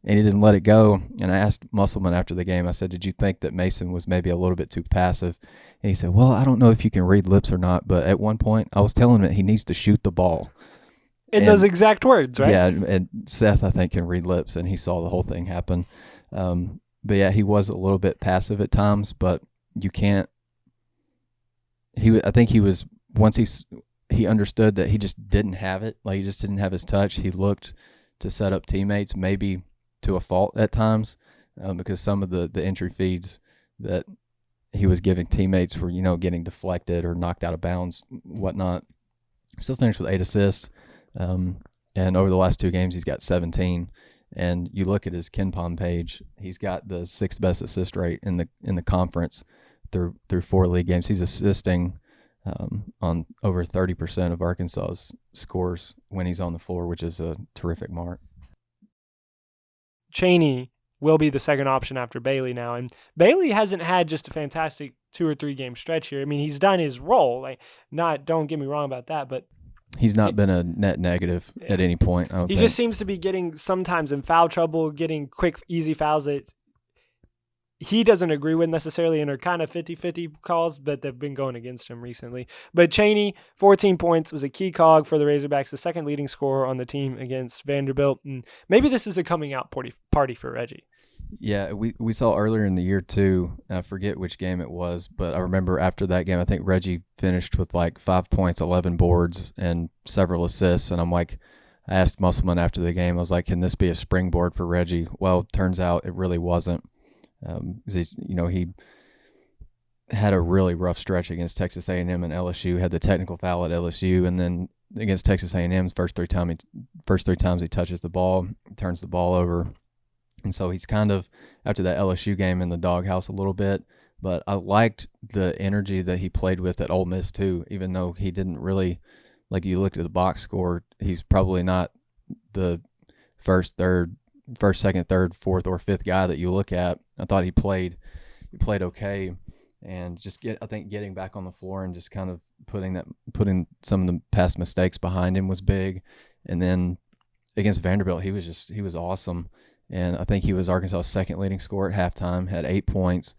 and he didn't let it go. And I asked Musselman after the game, I said, did you think that Mason was maybe a little bit too passive? And he said, well, I don't know if you can read lips or not, but at one point I was telling him that he needs to shoot the ball. In those exact words, right? Yeah, and Seth, I think, can read lips, and he saw the whole thing happen. But yeah, he was a little bit passive at times, but you can't. I think he was, once he understood that he just didn't have it, like he just didn't have his touch. He looked to set up teammates, maybe to a fault at times, because some of the entry feeds that he was giving teammates were, getting deflected or knocked out of bounds, whatnot. Still finished with 8 assists. And over the last 2 games, he's got 17. And you look at his KenPom page, he's got the 6th best assist rate in the conference through 4 league games. He's assisting on over 30% of Arkansas's scores when he's on the floor, which is a terrific mark. Chaney will be the second option after Bailey now, and Bailey hasn't had just a fantastic 2 or 3 game stretch here. I mean, he's done his role. Don't get me wrong about that, but he's not been a net negative at any point. I don't think. Just seems to be getting sometimes in foul trouble, getting quick, easy fouls that he doesn't agree with necessarily, and are kind of 50-50 calls, but they've been going against him recently. But Chaney, 14 points, was a key cog for the Razorbacks, the second leading scorer on the team against Vanderbilt. And maybe this is a coming out party for Reggie. Yeah, we saw earlier in the year too, I forget which game it was, but I remember after that game, I think Reggie finished with like 5 points, 11 boards, and several assists. And I asked Musselman after the game, I was like, can this be a springboard for Reggie? Well, it turns out it really wasn't. He had a really rough stretch against Texas A&M and LSU, had the technical foul at LSU, and then against Texas A&M's first three times he touches the ball, turns the ball over. And so he's kind of, after that LSU game, in the doghouse a little bit. But I liked the energy that he played with at Ole Miss too, even though he didn't really, like you looked at the box score, he's probably not the first, second, third, fourth, or fifth guy that you look at. I thought he played okay, and just getting back on the floor and just kind of putting some of the past mistakes behind him was big. And then against Vanderbilt, he was awesome. And I think he was Arkansas' second leading scorer at halftime, had 8 points.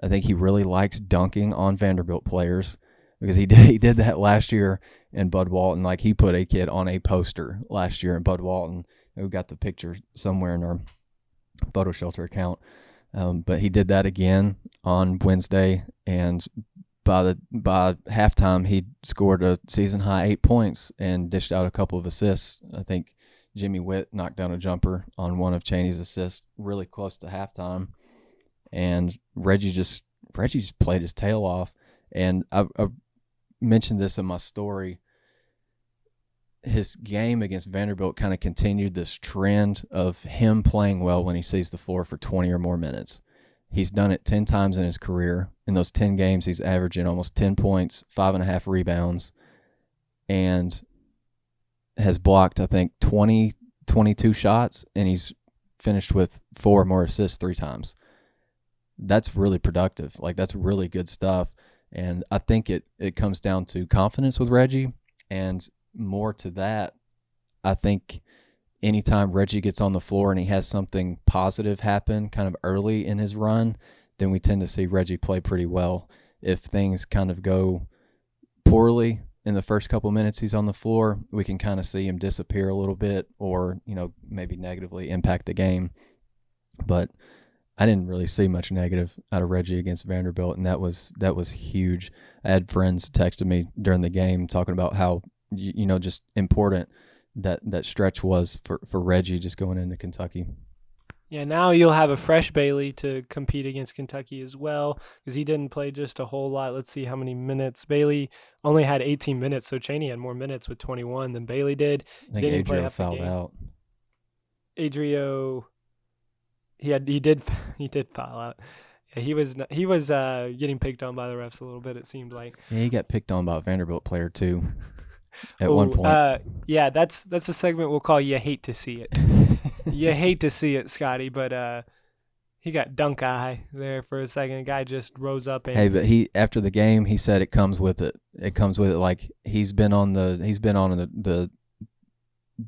I think he really likes dunking on Vanderbilt players, because he did that last year in Bud Walton. Like, he put a kid on a poster last year in Bud Walton. We got the picture somewhere in our photo shelter account. But he did that again on Wednesday, and by halftime he scored a season high 8 points and dished out a couple of assists. I think Jimmy Witt knocked down a jumper on one of Chaney's assists really close to halftime, and Reggie's played his tail off. And I mentioned this in my story. His game against Vanderbilt kind of continued this trend of him playing well when he sees the floor for 20 or more minutes. He's done it 10 times in his career. In those 10 games, he's averaging almost 10 points, 5.5 rebounds, and has blocked, I think, 22 shots, and he's finished with 4 or more assists 3 times. That's really productive. Like, that's really good stuff. And I think it comes down to confidence with Reggie, and more to that, I think anytime Reggie gets on the floor and he has something positive happen kind of early in his run, then we tend to see Reggie play pretty well. If things kind of go poorly in the first couple minutes he's on the floor, we can kind of see him disappear a little bit, or, maybe negatively impact the game. But I didn't really see much negative out of Reggie against Vanderbilt, and that was huge. I had friends texted me during the game talking about how, just important that stretch was for Reggie just going into Kentucky. Yeah, now you'll have a fresh Bailey to compete against Kentucky as well, because he didn't play just a whole lot. Let's see how many minutes. Bailey only had 18 minutes, so Chaney had more minutes with 21 than Bailey did. I think Adrio fouled out. Adrio, he did foul out. He was getting picked on by the refs a little bit, it seemed like. Yeah, he got picked on by a Vanderbilt player too at one point. Yeah, that's a segment we'll call "You Hate to See It." You hate to see it, Scotty, but he got dunk eye there for a second. The guy just rose up and hey, but after the game he said it comes with it. It comes with it. Like he's been on the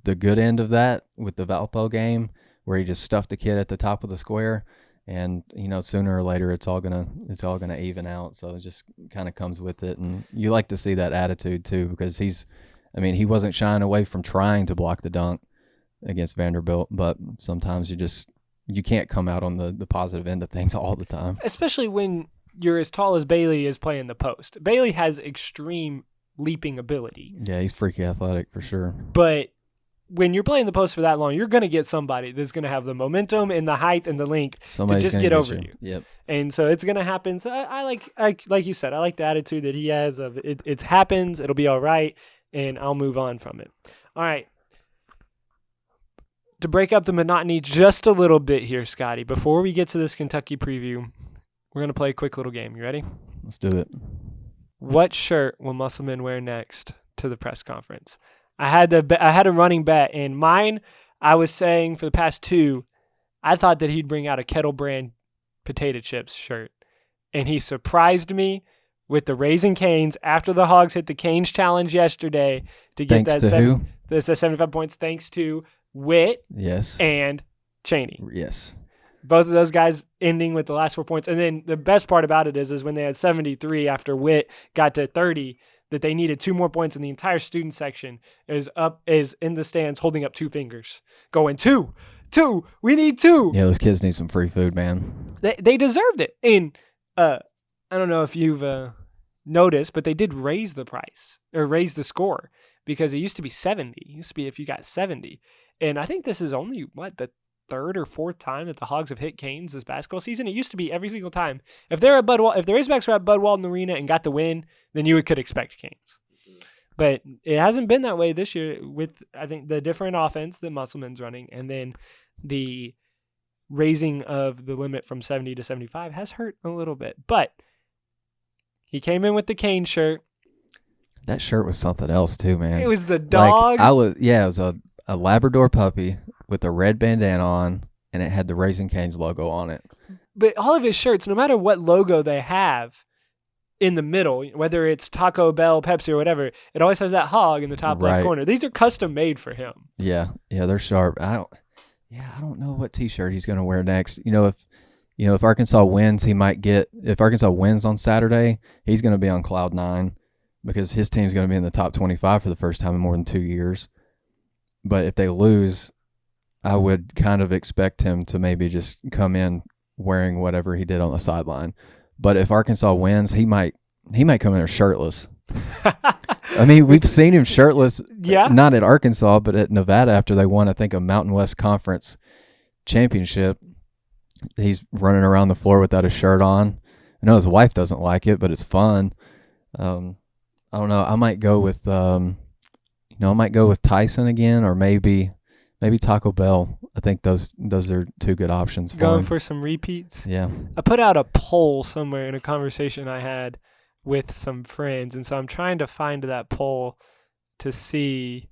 good end of that with the Valpo game where he just stuffed the kid at the top of the square. And sooner or later, it's all gonna even out. So it just kind of comes with it, and you like to see that attitude too, because he wasn't shying away from trying to block the dunk against Vanderbilt, but sometimes you can't come out on the positive end of things all the time. Especially when you're as tall as Bailey is playing the post. Bailey has extreme leaping ability. Yeah, he's freaky athletic for sure. But when you're playing the post for that long, you're going to get somebody that's going to have the momentum and the height and the length Somebody's to just get over you. Yep. And so it's going to happen. So I like you said, I like the attitude that he has of it happens, it'll be all right, and I'll move on from it. All right. To break up the monotony just a little bit here, Scotty, before we get to this Kentucky preview, we're going to play a quick little game. You ready? Let's do it. What shirt will Musselman wear next to the press conference? I had a running bet, and mine, I was saying for the past 2, I thought that he'd bring out a Kettle Brand potato chips shirt, and he surprised me with the Raising Canes after the Hogs hit the Canes challenge yesterday to get Thanks to who? That's 75 points thanks to Witt Yes. and Cheney. Yes. Both of those guys ending with the last 4 points. And then the best part about it is when they had 73 after Witt got to 30, that they needed 2 more points, and the entire student section is in the stands holding up 2 fingers, going 2, we need 2. Yeah, those kids need some free food, man. They deserved it. And I don't know if you've noticed, but they did raise the price or raise the score, because it used to be 70. It used to be if you got 70. And I think this is only, the 3rd or 4th time that the Hogs have hit Canes this basketball season. It used to be every single time. If the Razorbacks were at Bud Walton Arena and got the win, then you could expect Canes. But it hasn't been that way this year with, I think, the different offense that Musselman's running, and then the raising of the limit from 70 to 75 has hurt a little bit. But he came in with the Cane shirt. That shirt was something else too, man. It was the dog. It was a Labrador puppy with a red bandana on, and it had the Raising Cane's logo on it. But all of his shirts, no matter what logo they have in the middle, whether it's Taco Bell, Pepsi, or whatever, it always has that hog in the top left corner. These are custom made for him. Yeah, they're sharp. I don't know what T-shirt he's going to wear next. If Arkansas wins, if Arkansas wins on Saturday, he's going to be on cloud 9 because his team's going to be in the top 25 for the first time in more than 2 years. But if they lose, I would kind of expect him to maybe just come in wearing whatever he did on the sideline. But if Arkansas wins, he might come in there shirtless. I mean, we've seen him shirtless, not at Arkansas, but at Nevada after they won, I think, a Mountain West Conference championship. He's running around the floor without a shirt on. I know his wife doesn't like it, but it's fun. I don't know. I might go with Tyson again, or maybe Taco Bell. I think those are 2 good options for him. For some repeats? Yeah. I put out a poll somewhere in a conversation I had with some friends, and so I'm trying to find that poll to see.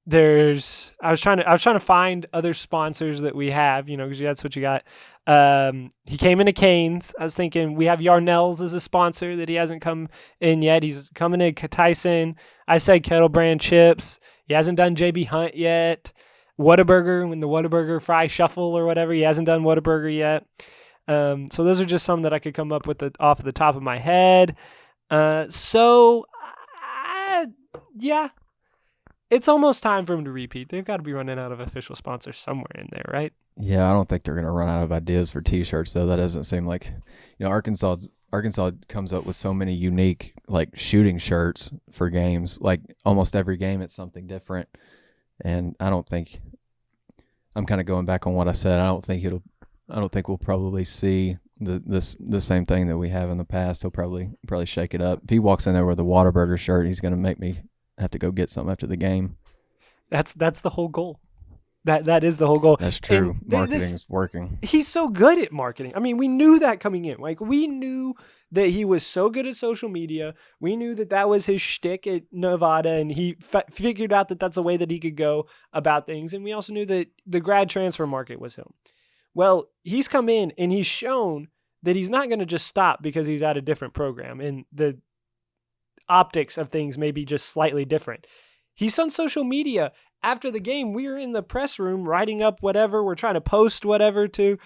I was trying to find other sponsors that we have, because that's what you got. He came into Canes. I was thinking we have Yarnell's as a sponsor that he hasn't come in yet. He's coming in Tyson. I said Kettle Brand chips. He hasn't done JB Hunt yet. Whataburger, when the Whataburger fry shuffle or whatever, he hasn't done Whataburger yet. So those are just some that I could come up with off the top of my head. Yeah. It's almost time for him to repeat. They've got to be running out of official sponsors somewhere in there, right? Yeah, I don't think they're going to run out of ideas for T-shirts, though. That doesn't seem like, Arkansas comes up with so many unique shooting shirts for games. Like almost every game, it's something different. And I don't think, I'm kind of going back on what I said. I don't think we'll probably see the same thing that we have in the past. He'll probably shake it up. If he walks in there with a Whataburger shirt, he's going to make me have to go get something after the game. That's the whole goal. That is the whole goal. That's true. And Marketing is working. He's so good at marketing. I mean, we knew that coming in. Like, we knew that he was so good at social media. We knew that was his shtick at Nevada, and he figured out that that's a way that he could go about things. And we also knew that the grad transfer market was him. Well, he's come in and he's shown that he's not going to just stop because he's at a different program and the optics of things may be just slightly different. He's on social media. After the game, we were in the press room writing up whatever. We're trying to post whatever to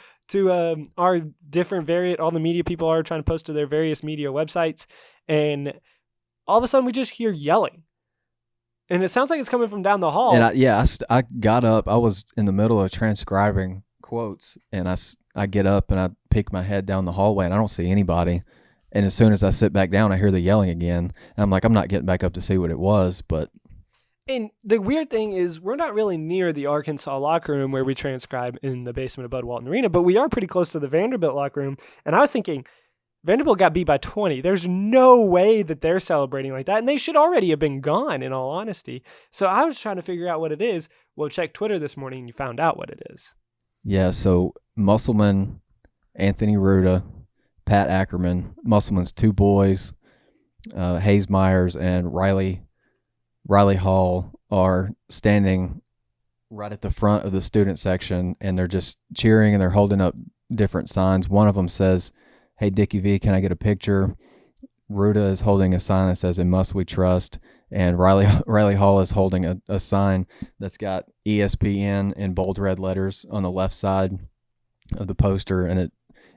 our different all the media people are trying to post to their various media websites. And all of a sudden we just hear yelling. And it sounds like it's coming from down the hall. And I got up. I was in the middle of transcribing quotes, and I get up and I peek my head down the hallway, and I don't see anybody. And as soon as I sit back down, I hear the yelling again. And I'm like, I'm not getting back up to see what it was, but... And the weird thing is we're not really near the Arkansas locker room where we transcribe in the basement of Bud Walton Arena, but we are pretty close to the Vanderbilt locker room. And I was thinking, Vanderbilt got beat by 20. There's no way that they're celebrating like that. And they should already have been gone, in all honesty. So I was trying to figure out what it is. Well, check Twitter this morning and you found out what it is. Yeah, so Musselman, Anthony Ruda, Pat Ackerman, Musselman's two boys, Hayes Myers and Riley Hall are standing right at the front of the student section, and they're just cheering and they're holding up different signs. One of them says, "Hey, Dickie V, can I get a picture?" Ruda is holding a sign that says, "In Must We Trust," and Riley Hall is holding a sign that's got ESPN in bold red letters on the left side of the poster, and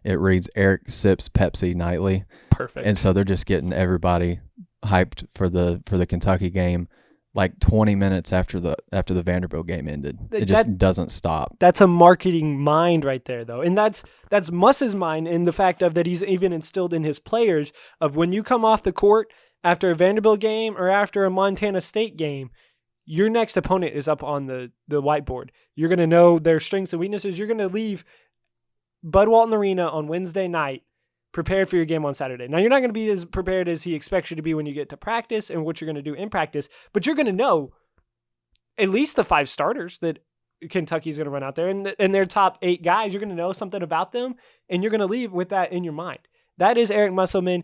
it reads, "Eric sips Pepsi nightly." Perfect. And so they're just getting everybody hyped for the Kentucky game, like 20 minutes after the Vanderbilt game ended. It just doesn't stop. That's a marketing mind right there, though. And that's Muss's mind in the fact of that he's even instilled in his players of when you come off the court after a Vanderbilt game or after a Montana State game, your next opponent is up on the whiteboard. You're going to know their strengths and weaknesses. You're going to leave Bud Walton Arena on Wednesday night prepared for your game on Saturday. Now, you're not going to be as prepared as he expects you to be when you get to practice and what you're going to do in practice, but you're going to know at least the 5 starters that Kentucky's going to run out there and their top 8 guys. You're going to know something about them, and you're going to leave with that in your mind. That is Eric Musselman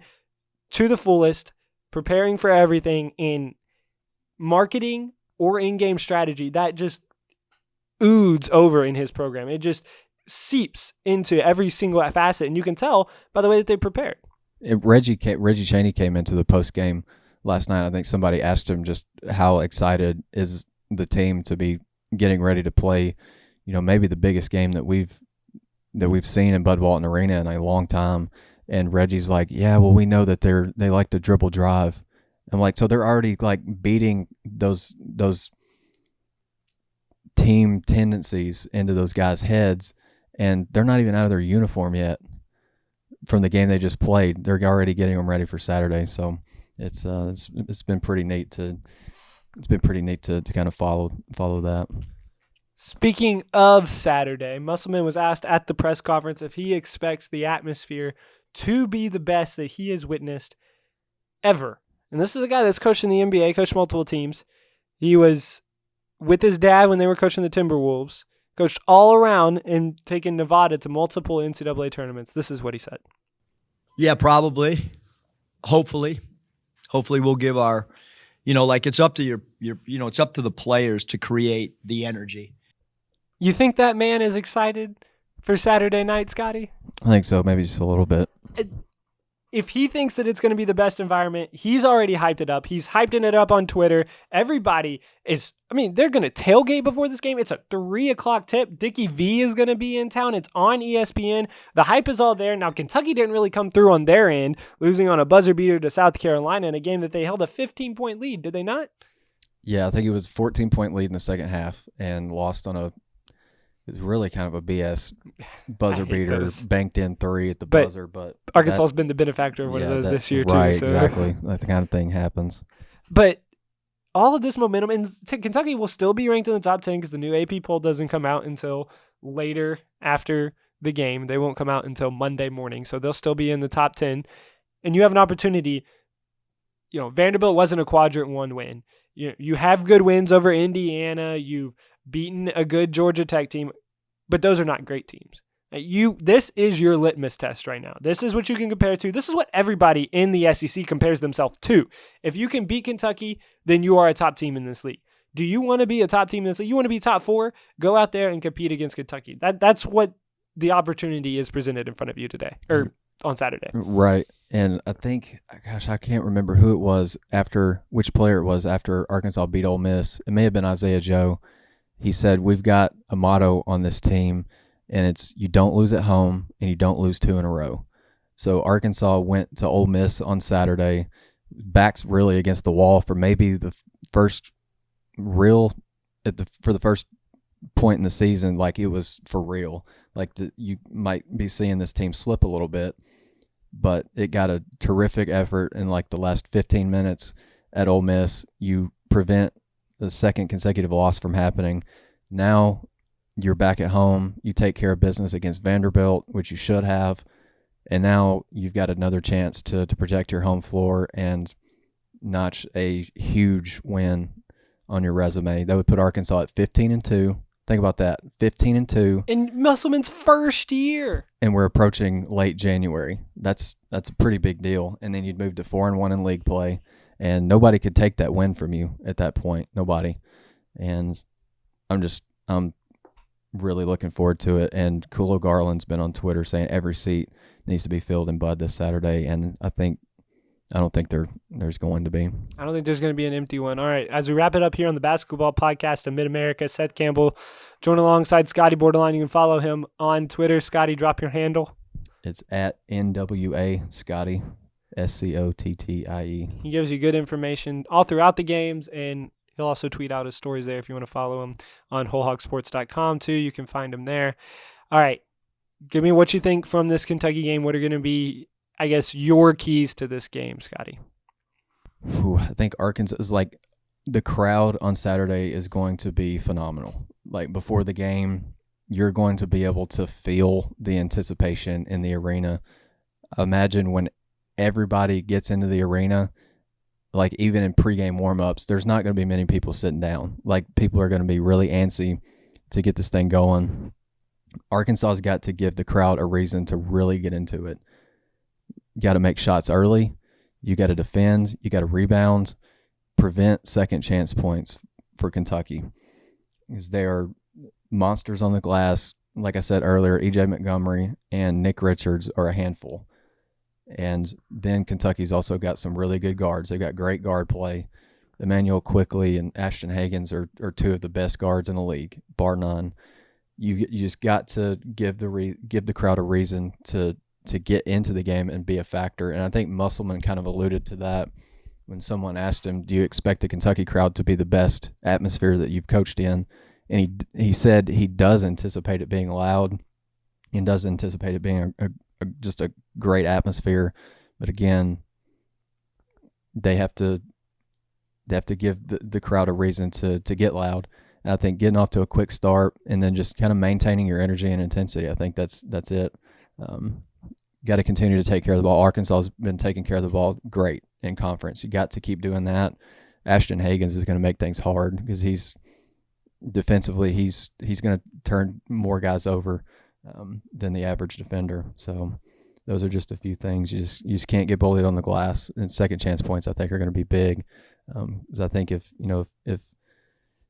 to the fullest, preparing for everything in marketing or in-game strategy. That just oozes over in his program. It just seeps into every single facet, and you can tell by the way that they prepared. Reggie Chaney came into the post game last night. I think somebody asked him just how excited is the team to be getting ready to play, maybe the biggest game that we've seen in Bud Walton Arena in a long time. And Reggie's like, yeah, well, we know that they like to dribble drive. I'm like, so they're already like beating those team tendencies into those guys' heads. And they're not even out of their uniform yet from the game they just played. They're already getting them ready for Saturday. So it's been pretty neat to kind of follow that. Speaking of Saturday, Musselman was asked at the press conference if he expects the atmosphere to be the best that he has witnessed ever. And this is a guy that's coached in the NBA, coached multiple teams. He was with his dad when they were coaching the Timberwolves. Coached all around and taken Nevada to multiple NCAA tournaments. This is what he said. Yeah, probably. Hopefully we'll give our, it's up to it's up to the players to create the energy. You think that man is excited for Saturday night, Scotty? I think so, maybe just a little bit. If he thinks that it's going to be the best environment, he's already hyped it up. He's hyping it up on Twitter. Everybody is, they're going to tailgate before this game. It's a 3:00 tip. Dickie V is going to be in town. It's on ESPN. The hype is all there. Now, Kentucky didn't really come through on their end, losing on a buzzer beater to South Carolina in a game that they held a 15-point lead. Did they not? Yeah, I think it was a 14-point lead in the second half and lost on it was really kind of a BS buzzer beater, banked in 3 at the buzzer. But Arkansas's been the benefactor of one of those this year, too. Right, so. Exactly. That kind of thing happens. But all of this momentum, and Kentucky will still be ranked in the top 10 because the new AP poll doesn't come out until later after the game. They won't come out until Monday morning, so they'll still be in the top 10. And you have an opportunity. Vanderbilt wasn't a quadrant 1 win. You have good wins over Indiana. You've beaten a good Georgia Tech team, but those are not great teams. This is your litmus test right now. This is what you can compare to. This is what everybody in the SEC compares themselves to. If you can beat Kentucky, then you are a top team in this league. Do you want to be a top team in this league? You want to be top 4? Go out there and compete against Kentucky. That's what the opportunity is presented in front of you today, or on Saturday. Right. And I think, gosh, I can't remember who it was which player it was after Arkansas beat Ole Miss. It may have been Isaiah Joe. He said, we've got a motto on this team, and it's you don't lose at home and you don't lose 2 in a row. So Arkansas went to Ole Miss on Saturday, backs really against the wall for maybe the first for the first point in the season, like it was for real. Like you might be seeing this team slip a little bit, but it got a terrific effort in like the last 15 minutes at Ole Miss. You prevent the second consecutive loss from happening. Now you're back at home. You take care of business against Vanderbilt, which you should have. And now you've got another chance to protect your home floor and notch a huge win on your resume. That would put Arkansas at 15-2. Think about that, 15-2. In Musselman's first year. And we're approaching late January. That's a pretty big deal. And then you'd move to 4-1 in league play. And nobody could take that win from you at that point. Nobody. And I'm really looking forward to it. And Kulo Garland's been on Twitter saying every seat needs to be filled in Bud this Saturday. And I don't think there's going to be. I don't think there's going to be an empty one. All right, as we wrap it up here on the Basketball Podcast of Mid-America, Seth Campbell joined alongside Scotty Borderline. You can follow him on Twitter. Scotty, drop your handle. It's at NWA Scotty, SCOTTIE. He gives you good information all throughout the games, and he'll also tweet out his stories there if you want to follow him on WholeHogSports.com too. You can find him there. All right, give me what you think from this Kentucky game. What are going to be, I guess, your keys to this game, Scotty? I think Arkansas is like the crowd on Saturday is going to be phenomenal. Like before the game, you're going to be able to feel the anticipation in the arena. Imagine when everybody gets into the arena, like even in pregame warmups, there's not going to be many people sitting down. Like people are going to be really antsy to get this thing going. Arkansas's got to give the crowd a reason to really get into it. You got to make shots early. You got to defend. You got to rebound, prevent second chance points for Kentucky, because they are monsters on the glass. Like I said earlier, E.J. Montgomery and Nick Richards are a handful. And then Kentucky's also got some really good guards. They've got great guard play. Emmanuel Quickley and Ashton Hagans are two of the best guards in the league, bar none. You just got to give the crowd a reason to get into the game and be a factor. And I think Musselman kind of alluded to that when someone asked him, do you expect the Kentucky crowd to be the best atmosphere that you've coached in? And he said he does anticipate it being loud and does anticipate it being just a great atmosphere. But again, they have to give the crowd a reason to get loud. And I think getting off to a quick start and then just kind of maintaining your energy and intensity, I think that's it. Got to continue to take care of the ball. Arkansas has been taking care of the ball great in conference. You got to keep doing that. Ashton Hagans is going to make things hard because he's defensively he's going to turn more guys over than the average defender. So those are just a few things. You just can't get bullied on the glass. And second chance points I think are going to be big. Because I think if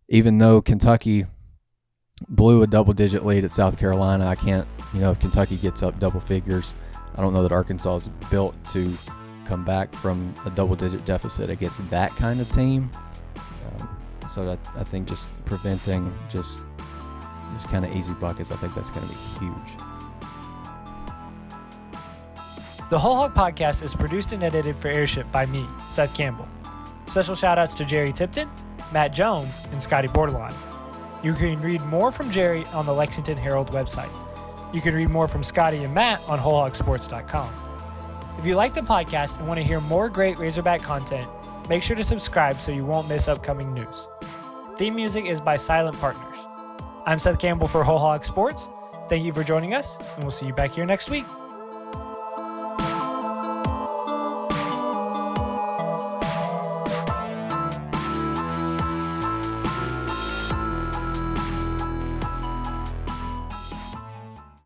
even though Kentucky blew a double-digit lead at South Carolina, I can't, if Kentucky gets up double figures, I don't know that Arkansas is built to come back from a double-digit deficit against that kind of team. So I think just preventing just kind of easy buckets, I think that's going to be huge. The WholeHog Podcast is produced and edited for Airship by me, Seth Campbell. Special shout-outs to Jerry Tipton, Matt Jones, and Scotty Borderline. You can read more from Jerry on the Lexington Herald website. You can read more from Scotty and Matt on WholeHogSports.com. If you like the podcast and want to hear more great Razorback content, make sure to subscribe so you won't miss upcoming news. Theme music is by Silent Partners. I'm Seth Campbell for WholeHog Sports. Thank you for joining us, and we'll see you back here next week.